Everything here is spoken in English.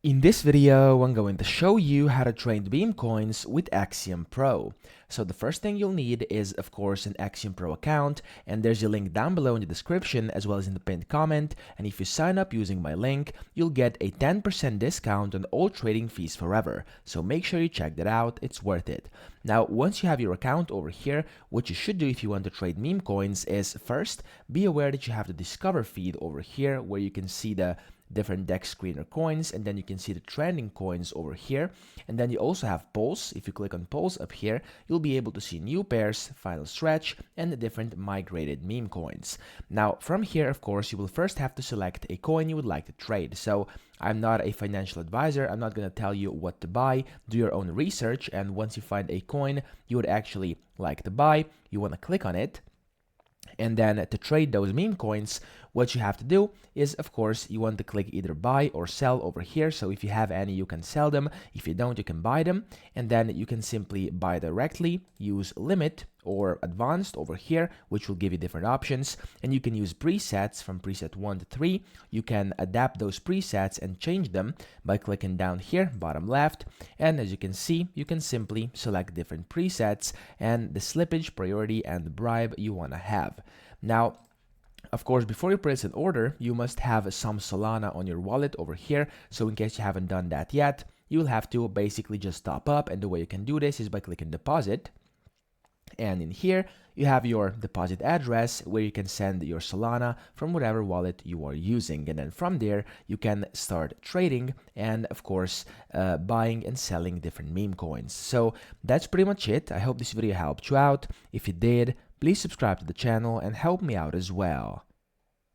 In this video, I'm going to show you how to trade meme coins with Axiom Pro. So the first thing you'll need is, of course, an Axiom Pro account, and there's a link down below in the description as well as in the pinned comment. And if you sign up using my link, you'll get a 10% discount on all trading fees forever. So make sure you check that out, it's worth it. Now, once you have your account over here, what you should do if you want to trade meme coins is first, be aware that you have the Discover feed over here where you can see the different DEX screener coins, and then you can see the trending coins over here. And then you also have polls. If you click on polls up here, you'll be able to see new pairs, final stretch, and the different migrated meme coins. Now from here, of course, you will first have to select a coin you would like to trade. So I'm not a financial advisor. I'm not going to tell you what to buy. Do your own research, and once you find a coin you would actually like to buy, you want to click on it. And then to trade those meme coins, what you have to do is, of course, you want to click either buy or sell over here. So if you have any, you can sell them. If you don't, you can buy them. And then you can simply buy directly, use limit or advanced over here, which will give you different options. And you can use presets from preset 1 to 3. You can adapt those presets and change them by clicking down here, bottom left. And as you can see, you can simply select different presets and the slippage, priority, and the bribe you want to have. Now, of course, before you place an order, you must have some Solana on your wallet over here. So in case you haven't done that yet, you will have to basically just top up. And the way you can do this is by clicking deposit. And in here, you have your deposit address where you can send your Solana from whatever wallet you are using. And then from there, you can start trading and, of course, buying and selling different meme coins. So that's pretty much it. I hope this video helped you out. If it did, please subscribe to the channel and help me out as well.